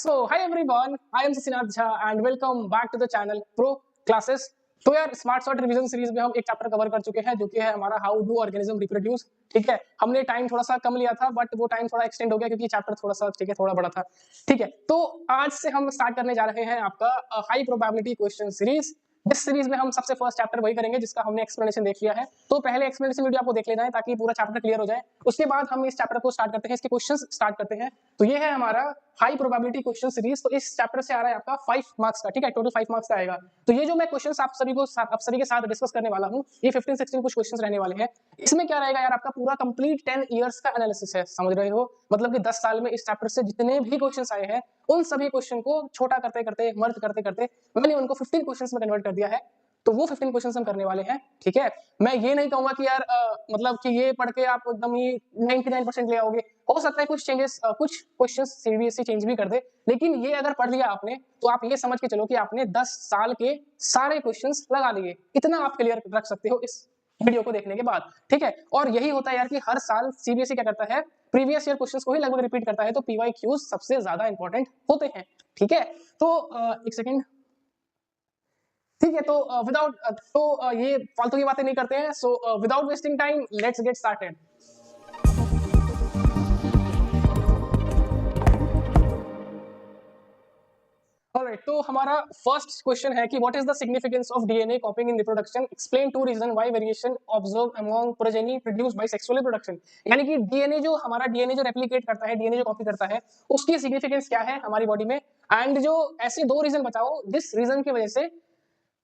So, hi everyone, I am Sasinath Jha and welcome back to the channel Pro Classes. तो यार smart short revision series में हम एक chapter cover कर चुके हैं जो कि है हमारा हाउ डू ऑर्गेनिज्म रिप्रोड्यूस। ठीक है, हमने टाइम थोड़ा सा कम लिया था बट वो टाइम थोड़ा एक्सटेंड हो गया क्योंकि चैप्टर थोड़ा सा ठीक है थोड़ा बड़ा था। ठीक है, तो आज से हम स्टार्ट करने जा रहे हैं आपका हाई प्रोबेबिलिटी क्वेश्चन सीरीज। इस सीरीज में हम सबसे फर्स्ट चैप्टर वही करेंगे जिसका हमने एक्सप्लेनेशन देख लिया है, तो पहले एक्सप्लेनेशन वीडियो आपको देख लेना है ताकि पूरा चैप्टर क्लियर हो जाए। उसके बाद हम इस चैप्टर को स्टार्ट करते हैं, इसके क्वेश्चंस स्टार्ट करते हैं। तो ये है हमारा हाई प्रोबेबिलिटी क्वेश्चन सीरीज। तो इस चैप्टर से आ रहा है आपका 5 मार्क्स का, ठीक है, टोटल 5 मार्क्स का आएगा। तो ये जो मैं क्वेश्चंस आप सभी के साथ डिस्कस करने वाला हूँ, ये 15-16 कुछ क्वेश्चंस रहने वाले हैं। इसमें क्या रहेगा यार, आपका पूरा कंप्लीट 10 इयर्स का एनालिसिस है, समझ रहे हो, मतलब कि 10 साल में इस चैप्टर से जितने भी क्वेश्चंस आए हैं उन सभी क्वेश्चन को छोटा करते करते मर्ज करते करते मैंने उनको 15 क्वेश्चंस में कन्वर्ट कर दिया है। तो वो 15 क्वेश्चंस हम करने वाले हैं। ठीक है, मैं ये नहीं कहूंगा कि यार मतलब कि ये पढ़ के आप एकदम ही 99% ले आओगे। हो सकता है कुछ चेंजेस, कुछ क्वेश्चंस सीबीएसई चेंज भी कर दे, लेकिन ये अगर पढ़ लिया आपने तो आप ये समझ के चलो कि आपने 10 साल के सारे क्वेश्चंस लगा लिए। इतना आप क्लियर रख सकते हो इस वीडियो को देखने के बाद। ठीक है, और यही होता है यार कि हर साल सीबीएसई क्या करता है, प्रीवियस ईयर क्वेश्चंस को ही लगभग रिपीट करता है, तो पीवाईक्यूज सबसे ज्यादा इंपॉर्टेंट होते हैं। ठीक है, तो एक सेकेंड, ठीक है, तो ये फालतू की बातें नहीं करते हैं। So without wasting time let's get started. Alright, तो हमारा फर्स्ट क्वेश्चन है कि what is the significance of DNA copying in reproduction, explain two reason why variation observe among progeny produced by sexual reproduction. यानी कि DNA जो हमारा DNA जो replicate करता है, डीएनए जो कॉपी करता है, उसकी सिग्निफिकेंस क्या है हमारी बॉडी में। एंड जो ऐसे दो रीजन बताओ जिस रीजन की वजह से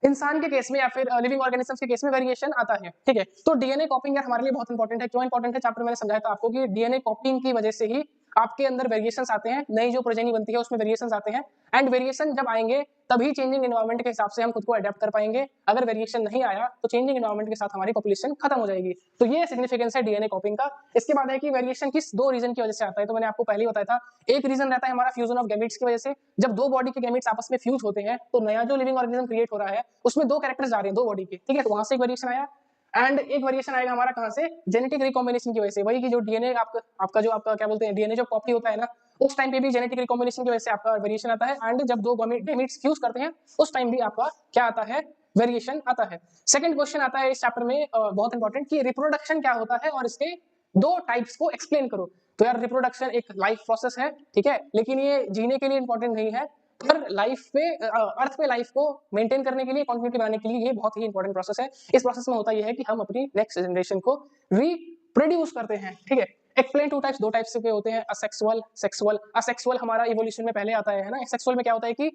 इंसान के केस में या फिर लिविंग ऑर्गेनिजम्स के केस में वेरिएशन आता है। ठीक है, तो डीएनए कॉपिंग यार हमारे लिए बहुत इंपॉर्टेंट है। क्यों इंपॉर्टेंट है, चैप्टर मैंने समझाया था आपको कि डीएनए कॉपिंग की वजह से ही आपके अंदर वेरिएशंस आते हैं, नई जो प्रोजेनी बनती है उसमें वेरिएशंस आते हैं। एंड वेरिएशन जब आएंगे तभी चेंजिंग एनवायरनमेंट के हिसाब से हम खुद को अडेप्ट कर पाएंगे। अगर वेरिएशन नहीं आया तो चेंजिंग एनवायरनमेंट के साथ हमारी पॉपुलेशन खत्म हो जाएगी। तो ये सिग्निफिकेंस है डीएनए कॉपिंग का। इसके बाद है कि वेरिएशन किस दो रीजन की वजह से आता है, तो मैंने आपको पहले ही बताया था। एक रीजन रहता है हमारा फ्यूजन ऑफ गैमेट्स की वजह से। जब दो बॉडी के गैमेट्स आपस में फ्यूज होते हैं तो नया जो लिविंग ऑर्गेनिज्म क्रिएट हो रहा है उसमें दो कैरेक्टर्स जा रहे हैं दो बॉडी के। ठीक है, तो वहां से एक वेरिएशन आया। एंड एक वेरिएशन आएगा हमारा कहां से, जेनेटिक रिकॉम्बिनेशन की वजह से। वही की जो डीएनए आपका जो आपका क्या बोलते हैं डीएनए जो कॉपी होता है ना, उस टाइम पे भी जेनेटिक रिकॉम्बिनेशन की वजह से आपका वेरिएशन आता है। एंड जब दो गैमेट्स फ्यूज करते हैं उस टाइम भी आपका क्या आता है, वेरिएशन आता है। सेकंड क्वेश्चन आता है इस चैप्टर में बहुत इंपॉर्टेंट, कि रिप्रोडक्शन क्या होता है और इसके दो टाइप्स को एक्सप्लेन करो। तो यार रिप्रोडक्शन एक लाइफ प्रोसेस है, ठीक है, लेकिन ये जीने के लिए इंपॉर्टेंट नहीं है, पर लाइफ पे अर्थ पे लाइफ को मेंटेन करने के लिए, कॉन्टिन्यूटी बनाने के लिए ये बहुत ही इंपॉर्टेंट प्रोसेस है। इस प्रोसेस में होता यह है कि हम अपनी नेक्स्ट जनरेशन को रिप्रोड्यूस करते हैं। ठीक है, एक्सप्लेन टू टाइप्स, दो टाइप्स के होते हैं, असेक्सुअल, सेक्सुअल। असेक्सुअल हमारा इवोल्यूशन में पहले आता है ना। सेक्सुअल में क्या होता है कि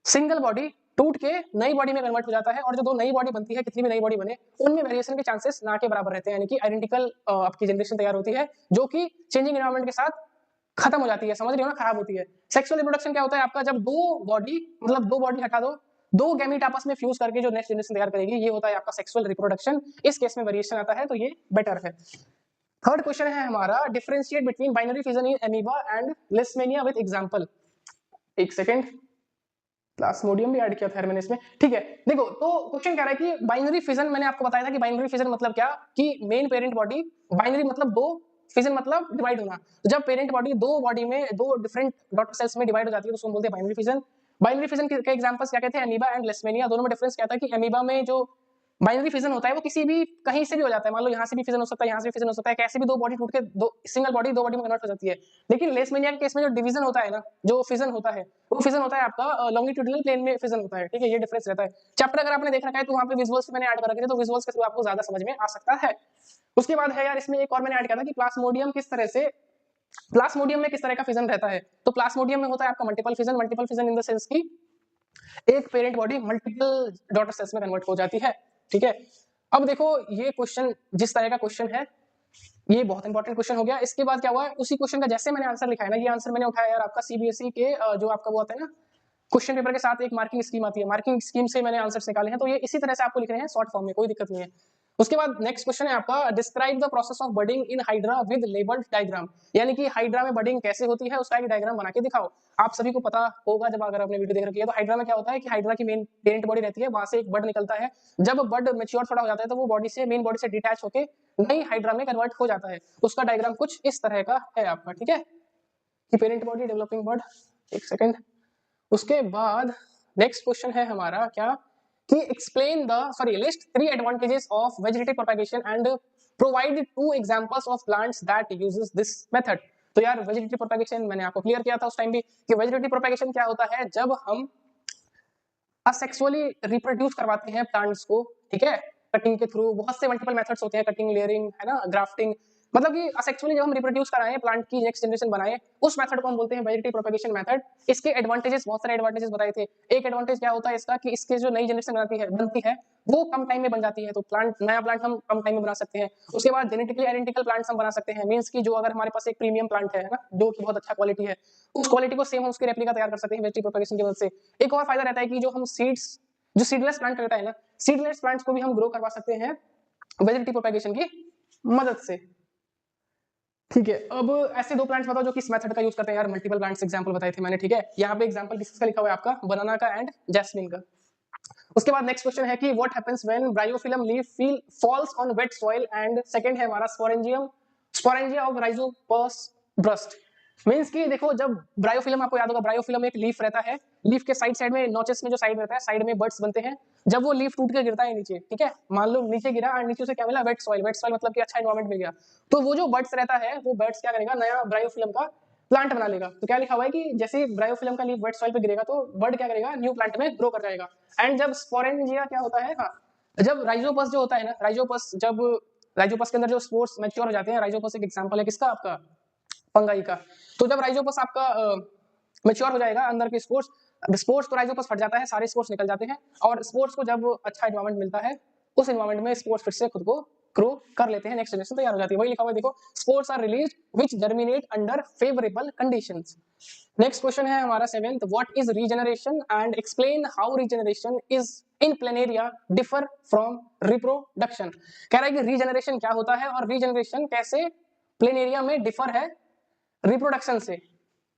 सिंगल बॉडी टूट के नई बॉडी में कन्वर्ट हो जाता है, और जो दो नई बॉडी बनती है, कितनी भी नई बॉडी बने, उनमें वेरिएशन के चांसेस ना के बराबर रहते हैं, यानी कि आइडेंटिकल आपकी जनरेशन तैयार होती है जो कि चेंजिंग एनवायरनमेंट के साथ खत्म हो जाती है, समझ रहे हो ना, खराब होती है। सेक्सुअल रिप्रोडक्शन क्या होता है आपका, जब दो बॉडी, मतलब दो बॉडी हटा दो, दो गैमीट आपस में फ्यूज करके जो नेक्स्ट जनरेशन तैयार करेगी, ये होता है आपका सेक्सुअल रिप्रोडक्शन। इस केस में वेरिएशन आता है, तो ये बेटर है। थर्ड क्वेश्चन है हमारा, differentiate between binary fission in amoeba and leishmania with example. एक सेकंड, प्लास्मोडियम भी ऐड किया था मैंने इसमें। ठीक है, देखो तो क्वेश्चन कह रहा है कि बाइनरी फिजन, मैंने आपको बताया था कि बाइनरी फिजन मतलब क्या, कि मेन पेरेंट बॉडी, बाइनरी मतलब दो, फिजन मतलब डिवाइड होना। तो जब पेरेंट बॉडी दो बॉडी में दो डिफरेंट डॉटर सेल्स में डिवाइड हो जाती है तो उसको बोलते हैं बाइनरी फिजन। बाइनरी फिजन के एग्जांपल्स क्या कहते हैं, एमीबा एंड लेशमेनिया। दोनों में डिफरेंस क्या था कि एमीबा में जो बाइनरी फिजन होता है वो किसी भी कहीं से भी हो जाता है, मान लो यहाँ से भी फिजन हो सकता है, यहाँ से भी फिजन हो सकता है, कैसे भी दो बॉडी टूट के दो सिंगल बॉडी दो बॉडी में कन्वर्ट हो जाती है। लेकिन लेशमेनिया के केस में जो डिवीजन होता है ना, जो फिजन होता है, वो फिजन होता है आपका लॉन्गिट्यूडिनल प्लेन में फिजन होता है। ठीक है, ये डिफरेंस रहता है। चैप्टर अगर आपने देख रखा है तो वहाँ पे विजुअल्स मैंने ऐड कर रखे थे, तो विजुअल्स के थ्रू आपको ज्यादा समझ में आ सकता है। उसके बाद है यार इसमें एक और मैंने ऐड किया था कि प्लास्मोडियम किस तरह से, प्लास्मोडियम में किस तरह का फिजन रहता है। तो प्लास्मोडियम में होता है आपका multiple fission. Multiple fission in the sense की एक parent body multiple daughter cells में कन्वर्ट हो जाती है। ठीक है, अब देखो ये क्वेश्चन जिस तरह का क्वेश्चन है, ये बहुत इंपॉर्टेंट क्वेश्चन हो गया। इसके बाद क्या हुआ, उसी क्वेश्चन का जैसे मैंने आंसर लिखा है ना, ये आंसर मैंने उठाया यार आपका सीबीएसई के जो आपका वो आता है ना, क्वेश्चन पेपर के साथ एक मार्किंग स्कीम आती है, मार्किंग स्कीम से मैंने आंसर्स निकाले हैं। तो ये इसी तरह से आपको लिखने हैं शॉर्ट फॉर्म में, कोई दिक्कत नहीं है। उसके बाद नेक्स्ट क्वेश्चन है आपका, describe the process of budding in hydra with labelled diagram. यानी कि हाइड्रा में बडिंग कैसे होती है उसका एक डायग्राम बना के दिखाओ। आप सभी को पता होगा जब अगर आपने वीडियो देख रखी है, तो हाइड्रा में क्या होता है कि हाइड्रा की मेन पेरेंट बॉडी रहती है, वहां से एक बड निकलता है। जब बड मैच्योर थोड़ा हो जाता है तो वो बॉडी से, मेन बॉडी से डिटैच होकर नई हाइड्रा में कन्वर्ट हो जाता है। उसका डायग्राम कुछ इस तरह का है आपका। ठीक है, कि पेरेंट बॉडी, डेवलपिंग बड, एक सेकेंड। उसके बाद नेक्स्ट क्वेश्चन है हमारा क्या कि explain the sorry list 3 advantages of vegetative propagation and provide 2 examples of plants that uses this method. तो यार वेजिटेटिव प्रोपेगेशन मैंने आपको क्लियर किया था उस टाइम भी कि वेजिटेटिव प्रोपेगेशन क्या होता है, जब हम असेक्सुअली रिप्रोड्यूस करवाते हैं प्लांट्स को, ठीक है, कटिंग के थ्रू। बहुत से मल्टीपल मेथड्स होते हैं, कटिंग, लेयरिंग, है ना, ग्राफ्टिंग, मतलब कि असेक्सुअली जब हम रिप्रोड्यूस कराएं, प्लांट की नेक्स्ट जनरेशन बनाएं, उस मेथड को हम बोलते हैं वेजिटेटिव प्रोपेगेशन मेथड। इसके एडवांटेजेस, बहुत सारे एडवांटेजेस बताए थे। एक एडवांटेज क्या होता है इसका कि इसके जो नई जनरेशन बनती है वो कम टाइम में बन जाती है, तो नया प्लांट हम कम टाइम में बना सकते हैं। उसके बाद जेनेटिकली आइडेंटिकल प्लांट्स हम बना सकते हैं, मींस कि जो अगर हमारे पास एक प्रीमियम प्लांट है ना, जो कि बहुत अच्छा क्वालिटी है, उस क्वालिटी को सेम हम उसके रेप्लिका तैयार कर सकते हैं वेजिटेटिव प्रोपेगेशन की मदद से। एक और फायदा रहता है कि जो हम सीड्स, जो सीडलेस प्लांट रहता है ना, सीडलेस प्लांट्स को भी हम ग्रो करवा सकते हैं वेजिटेटिव प्रोपेगेशन की मदद से। ठीक है, अब ऐसे 2 प्लांट्स बताओ जो कि इस मेथड का यूज करते हैं। यार मल्टीपल प्लांट्स एग्जांपल बताए थे मैंने, ठीक है। यहाँ पे एग्जांपल किसका लिखा हुआ है आपका, बनाना का एंड जैस्मिन का। उसके बाद नेक्स्ट क्वेश्चन है कि what happens when bryophyllum leaf feel falls on wait soil, and second है हमारा sporangia of Rhizopus burst. Means कि देखो, जब ब्रायोफिलम, आपको याद होगा ब्रायोफिलम एक लीफ रहता है, लीफ के साइड साइड में नोचेस में जो साइड रहता है, साइड में बड्स बनते हैं। जब वो लीफ टूट के गिरता है नीचे, ठीक है, मान लो नीचे गिरा और नीचे से क्या मिला, वेट सॉइल। वेट सॉइल मतलब कि अच्छा एनवायरनमेंट मिल गया, तो वो जो बड्स रहता है, वो बड्स क्या करेगा, नया ब्रायोफिलम का प्लांट बना लेगा। तो क्या लिखा हुआ है कि जैसे ही ब्रायोफिलम का लीफ वेट सॉइल पे गिरेगा तो बर्ड क्या करेगा, न्यू प्लांट में ग्रो कर जाएगा। एंड जब स्पोरेंजिया क्या होता है, हाँ, जब राइजोपस जो होता है ना, जब राइजोपस के अंदर जो स्पोर्स मैच्योर हो जाते हैं, राइजोपस एक एग्जांपल है किसका, आपका फंगाई का। तो जब राइजोपस आपका मैच्योर हो जाएगा, अंदर के स्पोर्स तो राइजोपस फट जाता है, सारे स्पोर्स निकल जाते हैं, और स्पोर्स को जब अच्छा एनवायरनमेंट मिलता है, उस एनवायरनमेंट में स्पोर्स फिर से खुद को ग्रो कर लेते हैं, नेक्स्ट जनरेशन तैयार हो जाती है। वही लिखा हुआ है देखो, spores are released which germinate under favourable conditions. Next question है हमारा 7th, what is regeneration and explain how regeneration is in planaria differ from reproduction. कह रहा है कि रीजनरेशन क्या होता है और रीजनरेशन कैसे प्लेनेरिया में डिफर है रिप्रोडक्शन से।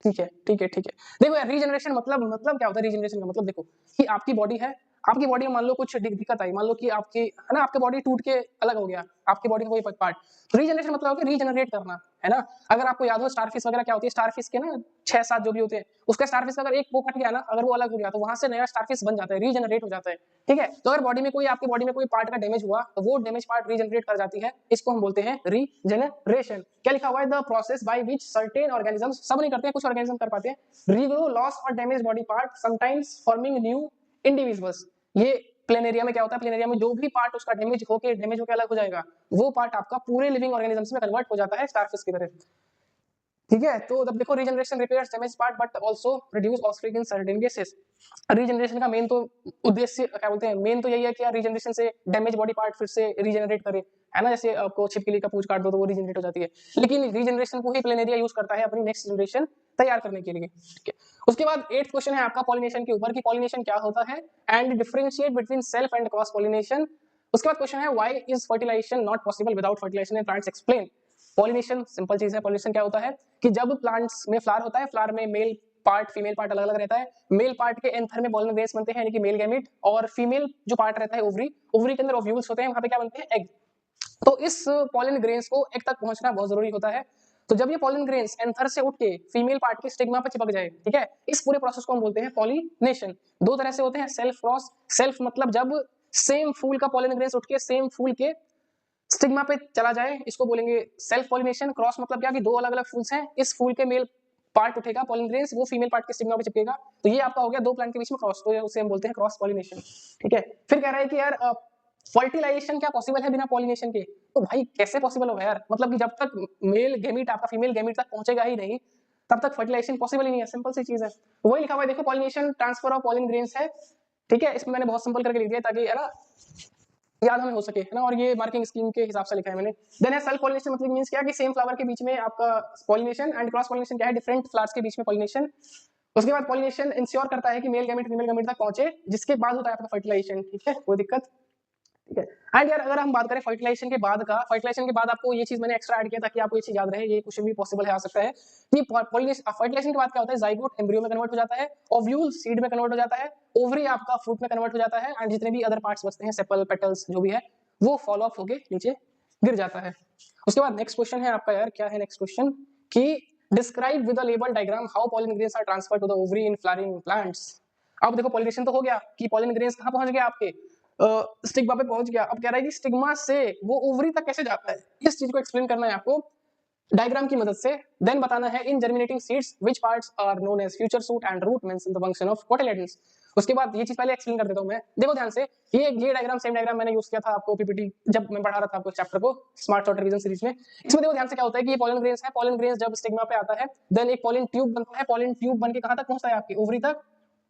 ठीक है, ठीक है, ठीक है। देखो यार, रीजनरेशन मतलब क्या होता है, रीजनरेशन का मतलब देखो कि आपकी बॉडी है, आपकी बॉडी में मान लो कुछ दिक्कत आई, मान लो कि आपकी, है ना, आपकी बॉडी टूट के अलग हो गया, आपकी बॉडी का कोई पार्ट। तो रीजनरेशन मतलब होता है रीजनरेट करना, है ना। अगर आपको याद हो स्टारफिश वगैरह क्या होती है, स्टारफिश के ना 6-7 जो भी होते हैं, उसका स्टारफिश का अगर एक वो कट गया ना, अगर वो अलग हो गया, तो वहां से नया स्टारफिश बन जाता है, रीजनरेट हो जाता है। ठीक है, तो अगर आपकी बॉडी में कोई पार्ट का डैमेज हुआ, तो वो डैमेज पार्ट रीजनरेट कर जाती है, इसको हम बोलते हैं रीजनरेशन। क्या लिखा हुआ है, the process by which certain organisms, सब नहीं करते हैं, कुछ ऑर्गेनिज्म कर पाते हैं, रीग्रो लॉस और damage body part sometimes forming new individuals. ये प्लेनेरिया में क्या होता है, प्लेनेरिया में जो भी पार्ट उसका डैमेज होके अलग हो जाएगा, वो पार्ट आपका पूरे लिविंग ऑर्गेनिजम्स में कन्वर्ट हो जाता है स्टारफिश की तरह। ठीक है, तो अब देखो, regeneration repairs damage part but also produce offspring in certain cases. Regeneration का मेन तो उद्देश्य क्या बोलते हैं, मेन तो यही है कि यार रीजनरेशन से डैमेज बॉडी पार्ट फिर से रीजनरेट करे, है ना। जैसे आपको छिपकली का पूंछ काट दो तो वो रीजनरेट हो जाती है, लेकिन रीजनरेशन को ही प्लेनेरिया यूज करता है अपनी नेक्स्ट जनरेशन तैयार करने के लिए। ठीक है, उसके बाद 8th क्वेश्चन है आपका पॉलिनेशन के ऊपर कि पॉलिनेशन क्या होता है and differentiate between self and cross pollination. उसके बाद क्वेश्चन है why is fertilisation not possible without fertilisation in plants, explain. Pollination simple चीज है। पॉलिनेशन क्या होता है कि जब प्लांट्स में फ्लावर होता है, फ्लावर में मेल पार्ट फीमेल पार्ट अलग अलग रहता है। मेल पार्ट के एंथर में पॉलन ग्रेन्स बनते हैं, यानी कि मेल गैमेट, और फीमेल जो पार्ट रहता है ओवरी के अंदर ओव्यूल्स होते हैं, वहां पे क्या बनते हैं, एग। तो इस पॉलन ग्रेन्स को एग तक पहुंचना बहुत जरूरी होता है। तो जब ये पॉलन ग्रेन्स एंथर से उठ के फीमेल पार्ट के स्टिग्मा पे चिपक जाए, ठीक है, इस पूरे प्रोसेस को हम बोलते हैं पॉलिनेशन। 2 तरह से होते हैं, सेल्फ क्रॉस। सेल्फ मतलब जब सेम फूल का पॉलन ग्रेन्स उठ के सेम फूल के स्टिग्मा पे चला जाए, इसको बोलेंगे सेल्फ पॉलिनेशन। क्रॉस मतलब क्या कि 2 अलग अलग फूल्स हैं, इस फूल के मेल पार्ट उठेगा पॉलन ग्रेन्स, वो फीमेल पार्ट के स्टिग्मा पे चिपकेगा, तो ये आपका हो गया 2 प्लांट के बीच में क्रॉस, तो उसे हम बोलते हैं क्रॉस पॉलिनेशन। ठीक है, फिर कह रहा है कि यार फर्टिलाइजेशन क्या पॉसिबल है बिना पॉलिनेशन के? तो भाई कैसे पॉसिबल होगा यार, मतलब कि जब तक मेल गैमीट आपका फीमेल गैमीट तक पहुंचेगा ही नहीं, तब तक फर्टिलाइजेशन पॉसिबल ही नहीं है, सिंपल सी चीज है। तो वही लिखा हुआ है देखो, pollination transfer of pollen grains है। ठीक है, इसमें मैंने बहुत सिंपल करके लिख दिया ताकि, है ना, याद हमें हो सके, है ना, और ये मार्किंग स्कीम के हिसाब से लिखा है मैंने। देन है सेल्फ पॉलिनेशन, मतलब मींस क्या कि सेम फ्लावर के बीच में आपका पॉलिनेशन, एंड क्रॉस पॉलिनेशन क्या है, डिफरेंट फ्लावर्स के बीच में पॉलिनेशन। उसके बाद पॉलिनेशन इंश्योर करता है कि मेल गैमेट फीमेल गैमेट तक पहुंचे, जिसके बाद होता है आपका फर्टिलाइजेशन। ठीक है, कोई दिक्कत? ठीक है। एंड यार अगर हम बात करें फर्टिलाइजेशन के बाद का, फर्टिलाइजेशन के बाद आपको ये चीज मैंने एक्स्ट्रा ऐड किया ताकि आपको ये चीज याद रहे, ये क्वेश्चन भी पॉसिबल है, आ सकता है कि फर्टिलाइजेशन के बाद क्या होता है, जाइगोट एम्ब्रियो में कन्वर्ट हो जाता है, ओव्यूल सीड में कन्वर्ट हो जाता है, ओवरी आपका फ्रूट में कन्वर्ट हो जाता है, एंड जितने भी अदर पार्ट्स बचते हैं, सेपल पेटल्स जो भी है, वो फॉल ऑफ होके नीचे गिर जाता है। उसके बाद नेक्स्ट क्वेश्चन है आपका, यार क्या है नेक्स्ट क्वेश्चन कि describe with a label diagram how pollen grains are transferred to the ovary in flowering plants. अब देखो पॉलिनेशन तो हो गया कि पॉलन ग्रेन्स कहाँ पहुंच गया, आपके स्टिग्मा पे पहुंच गया। अब कह रहा है कि स्टिग्मा से वो ओवरी तक कैसे जाता है, इस चीज को एक्सप्लेन करना है आपको डायग्राम की मदद से। देन बताना है in germinating seeds which parts are known as future shoot and root mention the function of cotyledons. उसके बाद ये चीज पहले एक्सप्लेन कर देता हूं मैं, देखो ध्यान से। ये डायग्राम सेम डायग्राम मैंने यूज किया था आपको पीपीटी जब मैं पढ़ा रहा था आपको चैप्टर को स्मार्ट शॉर्ट रिवीजन सीरीज में। इसमें देखो ध्यान से क्या होता है कि ये पॉलन ग्रेन्स है, पॉलन ग्रेन्स जब स्टिग्मा पे आता है देन एक पॉलन ट्यूब बनता है, पॉलन ट्यूब बन के कहां तक पहुंचता है, आपकी ओवरी तक,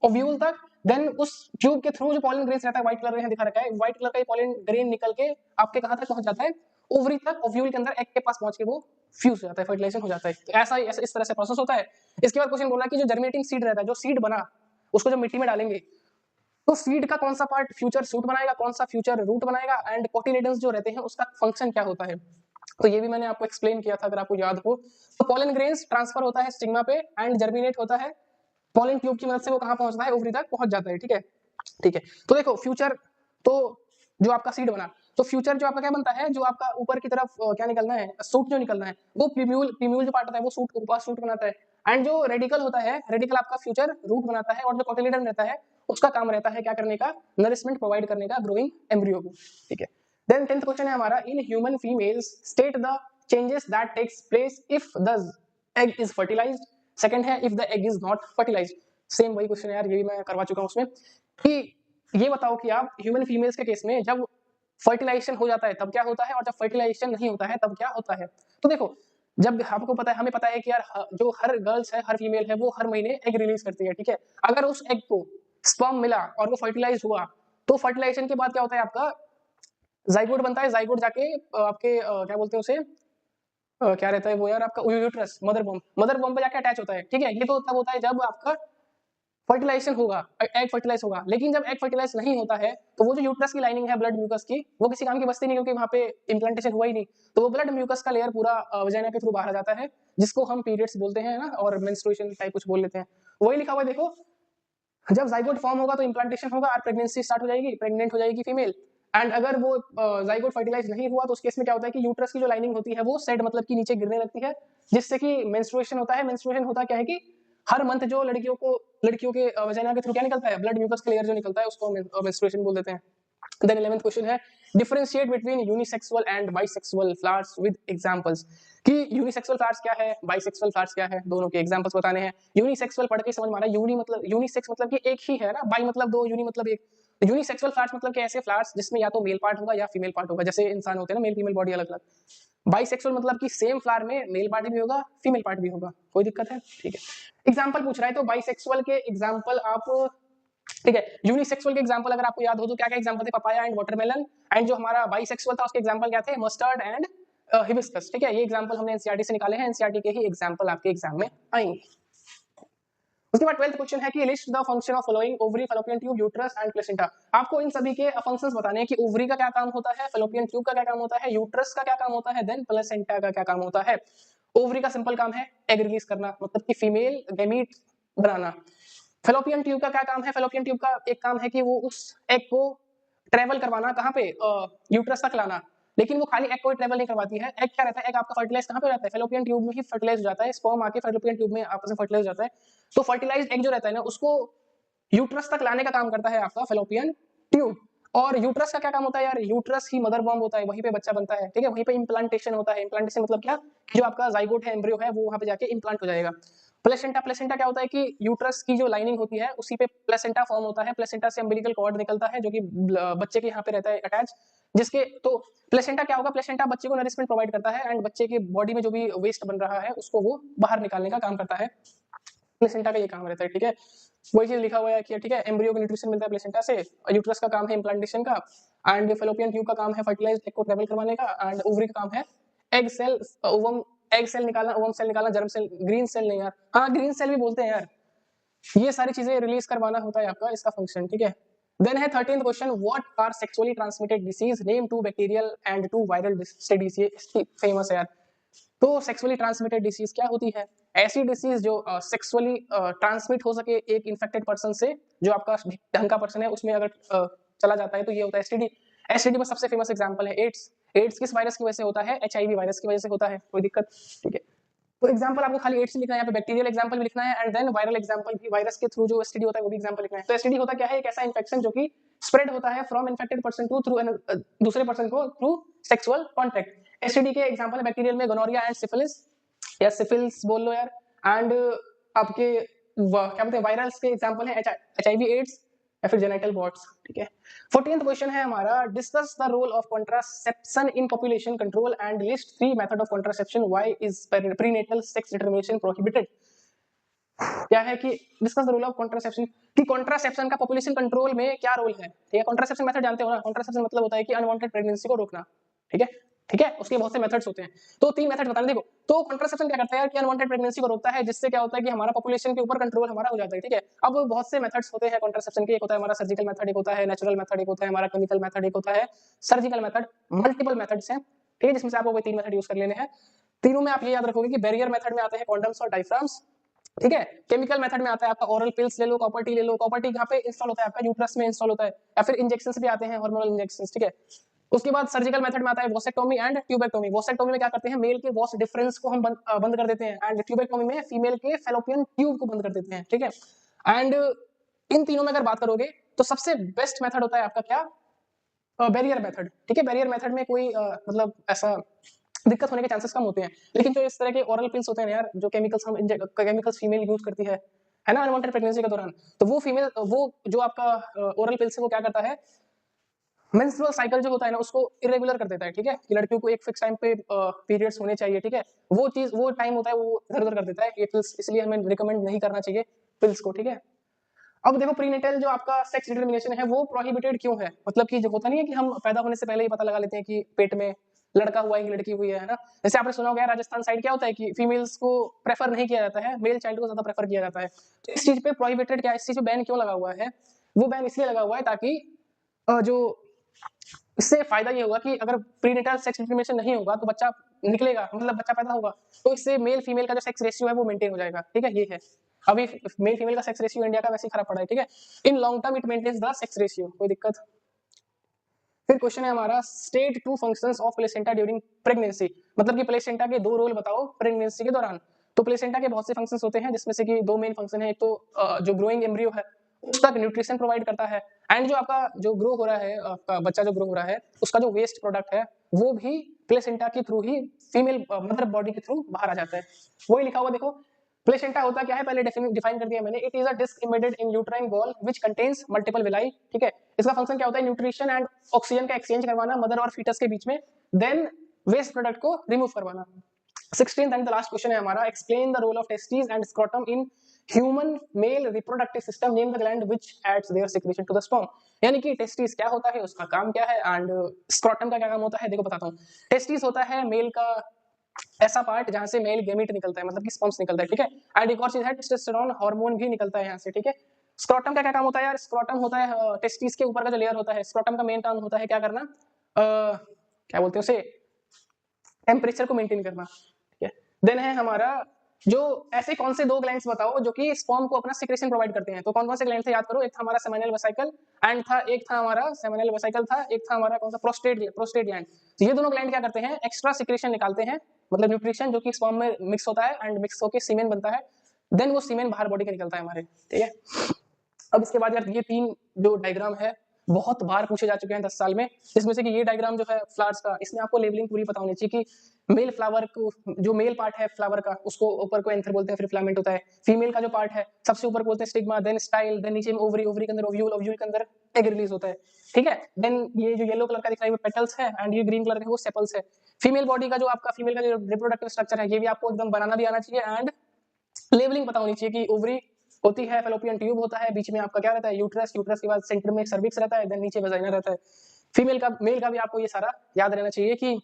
ओव्यूल तक। देन उस ट्यूब के थ्रू जो पॉलन ग्रेन्स रहता है, व्हाइट कलर में दिखा रखा है, व्हाइट कलर का ये पॉलन ग्रेन निकल के आपके कहां तक पहुंच जाता है, ओवरी तक, ओव्यूल के अंदर एग के पास पहुंच के वो फ्यूज हो जाता है, फर्टिलाइजेशन हो जाता है। तो ऐसा इस तरह से प्रोसेस होता है। इसके बाद क्वेश्चन बोला कि जो जर्मिनेटिंग सीड रहता है, जो सीड बना उसको जब मिट्टी में डालेंगे तो सीड का कौन सा पार्ट फ्यूचर शूट बनाएगा, कौन सा फ्यूचर रूट बनाएगा, एंड कोटिलेडन्स जो रहते हैं उसका फंक्शन क्या होता है। तो ये भी मैंने आपको एक्सप्लेन किया था अगर आपको याद हो। तो पॉलन ग्रेन्स ट्रांसफर होता है स्टिग्मा पे एंड जर्मिनेट होता है पॉलन ट्यूब की मदद से, वो कहां पहुंचता है, ओवरी तक पहुंच जाता है। ठीक है, ठीक है। तो देखो फ्यूचर, तो जो आपका सीड बना, तो फ्यूचर जो आपका क्या बनता है, जो आपका ऊपर की तरफ क्या निकलना है, सूट जो निकलना है, वो प्यूम्यूल जो पार्ट होता है वो सूट को ऊपर सूट बनाता है। एंड जो रेडिकल होता है, रेडिकल आपका फ्यूचर रूट बनाता है। और जो कोटिलेडन रहता है उसका काम रहता है क्या करने का, नरिशमेंट प्रोवाइड करने का ग्रोइंग एम्ब्रियो को। ठीक है। देन 10th क्वेश्चन है हमारा, in human females state the changes that takes place if the egg is fertilised. Second है if the egg is not fertilised. Same वही क्वेश्चन है यार, ये भी मैं करवा चुका हूं उसमें, कि ये बताओ कि आप ह्यूमन फीमेल्स के केस में जब फर्टिलाइजेशन हो जाता है तब क्या होता है, और जब फर्टिलाइजेशन नहीं होता है तब क्या होता है। तो देखो, जब आपको पता है, हमें पता है कि यार जो हर गर्ल्स है, हर फीमेल है, वो हर महीने एग रिलीज करती है। ठीक है, अगर उस एग को स्पर्म मिला और वो फर्टिलाइज हुआ, तो फर्टिलाइजेशन के बाद क्या होता है, आपका जाइगोट बनता है। जाइगोट जाके आपके क्या बोलते हैं उसे, क्या रहता है वो यार, आपका यूट्रस, मदर बॉम्ब पे जाके अटैच होता है। ठीक है, ये तो तब होता है जब आपका फर्टिलाइजेशन होगा, एग फर्टिलाइज होगा। लेकिन जब एग फर्टिलाइज नहीं होता है तो वो जो यूट्रस की लाइनिंग है ब्लड म्यूकस की, वो किसी काम की बचती नहीं, क्योंकि वहां पे इम्प्लांटेशन हुआ ही नहीं। तो वो ब्लड म्यूकस का लेयर पूरा वजाइना के थ्रू बाहर आ जाता है, जिसको हम पीरियड्स बोलते हैं ना, और मेंस्ट्रुएशन टाइप कुछ बोल लेते हैं। वही लिखा हुआ है देखो, जब जाइगोट फॉर्म होगा तो इम्प्लांटेशन होगा और प्रेगनेंसी स्टार्ट हो जाएगी, प्रेग्नेंट हो जाएगी फीमेल। एंड अगर वो जाइगोट फर्टिलाइज नहीं हुआ तो उस केस में क्या होता है कि यूट्रस की जो लाइनिंग होती है वो सेड मतलब कि नीचे गिरने लगती है, जिससे कि मेंस्ट्रुएशन होता है। मेंस्ट्रुएशन होता क्या है कि हर मंथ जो लड़कियों के वजाइना के थ्रू क्या निकलता है, ब्लड म्यूकस का लेयर जो निकलता है उसको मेंस्ट्रुएशन बोल देते हैं। देन 11th क्वेश्चन है, differentiate between unisexual and bisexual flowers with examples. कि यूनिसेक्सुअल फ्लावर्स क्या है, बाइसेक्सुअल फ्लावर्स क्या है, दोनों के एग्जांपल्स बताने हैं। यूनिसेक्सुअल पढ़ के समझ में आ रहा है, यूनिसेक्स मतलब कि एक ही है ना, बाई मतलब दो, यूनि मतलब एक। यूनिसेक्सुअल फ्लावर्स मतलब कि ऐसे फ्लावर्स जिसमें या तो मेल पार्ट होगा या फीमेल पार्ट होगा, जैसे इंसान होते हैं ना, मेल फीमेल बॉडी अलग अलग। बाइसेक्सुअल मतलब कि सेम फ्लावर में मेल पार्ट भी होगा, फीमेल पार्ट भी होगा। कोई दिक्कत है? ठीक है। एग्जांपल पूछ रहा है, तो बाइसेक्सुअल के एग्जांपल आप, ठीक है, यूनिसेक्सुअल के एग्जांपल अगर आपको याद हो तो क्या क्या एग्जांपल थे, पपाया एंड वाटरमेलन। एंड जो हमारा बाइसेक्सुअल था उसके एग्जांपल क्या थे, मस्टर्ड एंड हिबिस्कस। ठीक है, ये एग्जांपल हमने एनसीईआरटी से निकाले हैं, एनसीईआरटी के ही एग्जांपल आपके एग्जाम में आएंगे। उसके बाद 12th क्वेश्चन है कि list the function of following ovary, fallopian tube, uterus and placenta. आपको इन सभी के फंक्शंस बताने हैं कि ओवरी का क्या काम होता है, फैलोपियन ट्यूब का क्या काम होता है, यूट्रस का क्या काम होता है, देन प्लेसेंटा का क्या काम होता है। ओवरी का सिंपल काम है एग रिलीज करना, मतलब कि फीमेल गैमीट बनाना। फेलोपियन ट्यूब का क्या काम है, फेलोपियन ट्यूब का एक काम है कि वो उस एग को ट्रेवल करवाना, कहाँ पे, यूट्रस तक लाना। लेकिन वो खाली एग को ट्रेवल नहीं करवाती है। एग क्या रहता है, एग आपका फर्टिलाइज कहाँ पे हो जाता है, फेलोपियन ट्यूब में ही फर्टिलाइज हो जाता है, स्पर्म आके फेलोपियन ट्यूब में आपस में फर्टिलाइज हो जाता है। तो फर्टिलाइज एग जो रहता है ना, उसको यूट्रस तक लाने का काम करता है आपका फेलोपियन ट्यूब। और यूट्रस का क्या काम होता है यार, यूट्रस ही मदर बॉम्ब होता है, वहीं पे बच्चा बनता है। ठीक है, वहीं पे इम्प्लांटेशन होता है। इम्प्लांटेशन मतलब क्या, जो आपका जाइगोट है, एम्ब्रियो है, वो वहां पे जाके इम्प्लांट हो जाएगा। प्लेसेंटा, प्लेसेंटा क्या होता है कि यूट्रस की जो लाइनिंग होती है उसी पे प्लेसेंटा फॉर्म होता है। प्लेसेंटा से अम्बिलिकल कॉर्ड निकलता है जो कि बच्चे के यहाँ पे रहता है अटैच, जिसके तो प्लेसेंटा क्या होगा, प्लेसेंटा बच्चे को नरिशमेंट प्रोवाइड करता है एंड बच्चे के बॉडी में जो भी वेस्ट बन रहा है उसको वो बाहर निकालने का काम करता है। प्लेसेंटा का ये काम रहता है। ठीक है, वही चीज लिखा हुआ है कि ठीक है, एम्ब्रियो को न्यूट्रिशन मिलता है प्लेसेंटा से, यूट्रस का काम है इम्प्लांटेशन का, एंड फेलोपियन ट्यूब का काम है फर्टिलाइज्ड एग को ट्रेवल करवाने का, एंड ओवरी का काम है egg cell, ovum, egg cell निकालना, ओवम सेल निकालना, जर्म सेल, ग्रीन सेल नहीं यार, हाँ ग्रीन सेल भी बोलते हैं यार। ये सारी चीजें रिलीज करवाना होता है आपका इसका फंक्शन। ठीक है। देन है 13th question, what are sexually transmitted disease, name 2 bacterial and 2 viral disease. ये फेमस है यार। तो सेक्सुअली ट्रांसमिटेड डिसीज क्या होती है, ऐसी डिसीज जो सेक्सुअली ट्रांसमिट हो सके एक इन्फेक्टेड पर्सन से, जो आपका ढंग का पर्सन है उसमें अगर चला जाता है तो ये होता है एसटीडी। एसटीडी में सबसे फेमस एग्जांपल है एड्स। एड्स किस वायरस की वजह से होता है, एचआईवी वायरस की वजह से होता है। कोई दिक्कत? ठीक है। तो एग्जांपल आपको खाली एड्स लिखना है, यहाँ पे बैक्टीरियल एग्जांपल भी लिखना है एंड देन वायरल एग्जांपल भी, वायरस के थ्रू जो एसटीडी होता है वो भी एग्जांपल लिखना है। तो एसटीडी होता क्या है, एक ऐसा इन्फेक्शन जो कि स्प्रेड होता है from infected person to through दूसरे पर्सन को थ्रू सेक्सुअल कांटेक्ट। एसटीडी के एग्जांपल है बैक्टीरियल में गोनोरिया एंड सिफिलिस, या सिफिल्स बोल लो यार, एंड आपके क्या बोलते हैं वायरल्स के एग्जांपल है एचआईवी एड्स या फिर जेनिटल वॉर्ट्स। ठीक है, 14th क्वेश्चन है हमारा, discuss the role of contraception in population control and list 3 method of contraception, why is prenatal sex determination prohibited. क्या है कि discuss the role of contraception, कि कॉन्ट्रासेप्शन का पॉपुलेशन कंट्रोल में क्या रोल है। ठीक है, कॉन्ट्रासेप्शन मेथड जानते हो ना, कॉन्ट्रासेप्शन मतलब होता है कि अनवांटेड प्रेगनेंसी को रोकना। ठीक है, ठीक है, उसके बहुत से मेथड्स होते हैं, तो 3 मेथड बताने देखो। तो कॉन्ट्रासेप्शन क्या करता है कि अनवांटेड प्रेगनेंसी को रोकता है, जिससे क्या होता है कि हमारा पॉपुलेशन के ऊपर कंट्रोल हमारा हो जाता है। ठीक है, अब बहुत से मेथड्स होते हैं कॉन्ट्रासेप्शन के, एक होता है हमारा सर्जिकल मेथड, एक होता है नेचुरल मेथड, एक होता है हमारा केमिकल मेथड, एक होता है सर्जिकल मेथड। मल्टीपल मेथड्स हैं, ठीक है, जिसमें से आपको कोई 3 मेथड यूज कर लेने हैं। तीनों में आप ये याद रखोगे कि बैरियर मेथड में आते हैं कॉन्डम्स और डायफ्राम्स। ठीक है, केमिकल मेथड में आता है आपका ओरल पिल्स ले लो, कॉपर टी ले लो, कॉपर टी कहाँ पे इंस्टॉल होता है आपका यूट्रस में इंस्टॉल होता है, या फिर इंजेक्शंस भी आते हैं हार्मोनल इंजेक्शंस। ठीक है, उसके बाद सर्जिकल मेथड में आता है वोसेक्टोमी एंड ट्यूबेक्टोमी। वोसेक्टोमी में क्या करते हैं, मेल के वॉस डिफरेंस को हम बंद कर देते हैं, एंड ट्यूबेक्टोमी में फीमेल के फेलोपियन ट्यूब को बंद कर देते हैं। ठीक है, एंड इन तीनों में अगर बात करोगे तो सबसे बेस्ट मेथड होता है आपका क्या, बैरियर मेथड। ठीक है, बैरियर मेथड में कोई मतलब ऐसा दिक्कत होने के चांसेस कम होते हैं, लेकिन जो इस तरह के ओरल पिल्स होते हैं यार, जो केमिकल्स फीमेल यूज करती है ना अनवांटेड प्रेगनेंसी के दौरान, तो वो फीमेल वो जो आपका ओरल पिल्स है वो क्या करता है, मेंस्ट्रुअल साइकिल जो होता है ना उसको इरेगुलर कर देता है। ठीक है, कि लड़कियों को एक फिक्स टाइम पे पीरियड्स होने चाहिए। ठीक है, वो टाइम होता है वो इधर उधर कर देता है ये पिल्स, इसलिए हमें रिकमेंड नहीं करना चाहिए पिल्स को। ठीक है, अब देखो प्रीनेटल जो आपका सेक्स डिटरमिनेशन है वो प्रोहिबिटेड क्यों है, मतलब कि जो होता नहीं है कि हम पैदा होने से पहले ही पता लगा लेते हैं कि पेट में लड़का हुआ है कि लड़की हुई है ना। जैसे आपने सुना होगा राजस्थान साइड क्या होता है कि फीमेल्स को प्रेफर नहीं किया जाता है, मेल चाइल्ड को ज्यादा प्रेफर किया जाता है। तो इस चीज पे प्रोहिबिटेड क्या है, इस चीज पे बैन क्यों लगा हुआ है, वो बैन इसलिए लगा हुआ है ताकि जो इससे फायदा ये होगा कि अगर प्रीनेटल सेक्स डिटरमिनेशन नहीं होगा तो बच्चा निकलेगा, मतलब बच्चा पैदा होगा, तो इससे मेल फीमेल का जो सेक्स रेशियो है वो मेंटेन हो जाएगा। ठीक है, ये है अभी मेल फीमेल का सेक्स रेशियो इंडिया का वैसे ही खराब पड़ा है। ठीक है, in long term it maintains the sex ratio, कोई दिक्कत। फिर क्वेश्चन है हमारा, state 2 functions of placenta during pregnancy, मतलब कि प्लेसेंटा के 2 रोल बताओ प्रेगनेंसी के दौरान। तो प्लेसेंटा के बहुत से फंक्शंस होते हैं, जिसमें से कि 2 मेन फंक्शन है, एक तो जो ग्रोइंग एम्ब्रियो है उस तक न्यूट्रिशन प्रोवाइड करता है, एंड जो आपका जो ग्रो हो रहा है, आपका बच्चा जो ग्रो हो रहा है उसका जो वेस्ट प्रोडक्ट है वो भी प्लेसेंटा के थ्रू ही फीमेल मदर बॉडी के थ्रू बाहर आ जाता है। वही लिखा हुआ देखो, प्लेसेंटा होता क्या है, पहले डिफाइन कर दिया मैंने, it is a disc embedded in uterine wall which contains multiple villi. ठीक है, इसका फंक्शन क्या होता है, न्यूट्रिशन एंड ऑक्सीजन का एक्सचेंज करवाना मदर और फीटस के बीच में, देन वेस्ट प्रोडक्ट को रिमूव करवाना। 16th and the last question है हमारा, explain the role of testis and scrotum in human male reproductive system, name the gland which adds their secretion to the sperm. यानी कि testis क्या होता है, उसका काम क्या है, एंड स्क्रोटम का क्या काम होता है, देखो बताता हूँ। टेस्टिस होता है मेल का ऐसा पार्ट जहां से मेल गेमीट निकलता है, मतलब कि स्पर्म्स निकलता है। ठीक है, एंड एक और चीज है टेस्टोस्टेरोन हार्मोन भी निकलता है यहाँ से। ठीक है, स्क्रोटम का क्या काम होता है यार, स्क्रोटम होता है टेस्टिस के ऊपर का जो लेयर होता है, स्क्रोटम का मेन काम होता है क्या करना, क्या बोलते हैं उसे, टेम्परेचर को मेंटेन करना। ठीक है, देन है हमारा जो ऐसे कौन से 2 ग्लैंड्स बताओ जो कि स्पर्म को अपना सिक्रेशन प्रोवाइड करते हैं। तो कौन कौन से ग्लैंड थे याद करो, एक था हमारा सेमिनल वेसिकल एंड था एक था हमारा सेमिनल वेसिकल था, एक था हमारा कौन सा, प्रोस्टेट ग्लैंड। तो ये दोनों ग्लैंड क्या करते हैं, एक्स्ट्रा सिक्रेशन निकालते हैं, मतलब न्यूट्रिशन जो कि स्पर्म में मिक्स होता है एंड मिक्स होकर सीमेन बनता है, देन वो सीमेन बाहर बॉडी के निकलता है हमारे। ठीक है, अब इसके बाद यार ये 3 जो डायग्राम है बहुत बार पूछे जा चुके हैं 10 साल में, जिसमें से कि ये डायग्राम जो है फ्लावर्स का, इसमें आपको लेबलिंग पूरी पता होनी चाहिए कि मेल फ्लावर को जो मेल पार्ट है फ्लावर का उसको ऊपर को एंथर बोलते हैं, फिर फिलामेंट होता है। फीमेल का जो पार्ट है सबसे ऊपर बोलते हैं स्टिग्मा, देन स्टाइल, देन नीचे में ओवरी, ओवरी के अंदर ओव्यूल, ओव्यूल के अंदर एग रिलीज होता है। ठीक है, देन ये जो येलो कलर का दिख रहा है वो पेटल्स है, एंड ये ग्रीन कलर का वो सेपल्स है। फीमेल बॉडी का जो आपका फीमेल का जो रिप्रोडक्टिव स्ट्रक्चर है ये भी आपको एकदम बनाना भी आना चाहिए, एंड लेबलिंग पता होनी चाहिए कि ओवरी होती है, फेलोपियन ट्यूब होता है, बीच में आपका क्या रहता है, यूट्रस, यूट्रस के बाद सेंटर में सर्विक्स रहता है, देन नीचे वजाइना रहता है। फीमेल का मेल का भी आपको ये सारा याद रहना चाहिए कि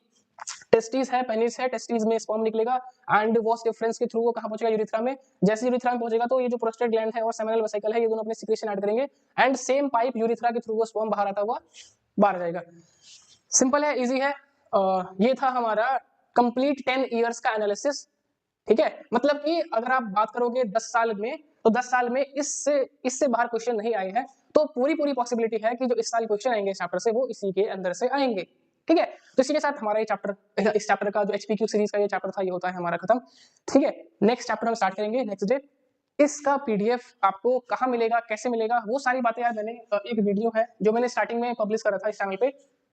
टेस्टिस है, पेनिस है, टेस्टिस में स्पर्म निकलेगा एंड वॉस डिफरेंस के थ्रू वो कहां पहुंचेगा, यूरिथ्रा में। जैसे यूरिथ्रा में पहुंचेगा तो ये जो प्रोस्टेट ग्लैंड है और सेमिनल वेसिकल है ये दोनों अपने सिक्रेशन ऐड करेंगे, एंड सेम पाइप यूरिथ्रा के थ्रू वो स्पर्म बाहर आता हुआ बाहर जाएगा। सिंपल है, इजी है। ये था हमारा कंप्लीट 10 इयर्स का एनालिसिस। ठीक है, मतलब कि अगर आप बात करोगे 10 साल में तो 10 साल में इससे बाहर क्वेश्चन नहीं आए हैं, तो पूरी पॉसिबिलिटी है कि जो इस साल क्वेश्चन आएंगे चैप्टर से वो इसी के अंदर से आएंगे। ठीक है। तो इसी के साथ हमारा ये चैप्टर, इस चैप्टर का जो HPQ सीरीज का ये चैप्टर था, ये होता है हमारा खत्म। ठीक है, नेक्स्ट चैप्टर हम स्टार्ट करेंगे नेक्स्ट डे। इसका PDF आपको कहाँ मिलेगा, कैसे मिलेगा, वो सारी बातें यार मैंने एक वीडियो है जो मैंने स्टार्टिंग में पब्लिश करा था इस चैनल पे,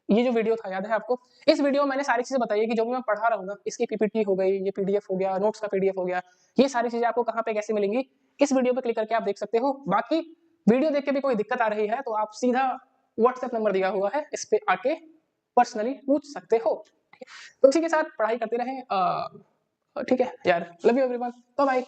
ये जो वीडियो था याद है आपको? इस वीडियो में मैंने सारी चीजें बताई है कि जो भी मैं पढ़ा रहा हूँ ना, इसकी PPT हो गई, ये PDF हो गया, नोट्स का PDF हो गया, ये सारी चीजें आपको कहाँ पे कैसे मिलेंगी, इस वीडियो पे क्लिक करके आप देख सकते हो। बाकी वीडियो देख के भी कोई दिक्कत आ रही है तो आप सीधा WhatsApp नंबर दिया हुआ है, इस पे आके पर्सनली पूछ सकते हो। तो इसी के साथ पढ़ाई करते रहें। ठीक है यार, love you everyone, bye bye.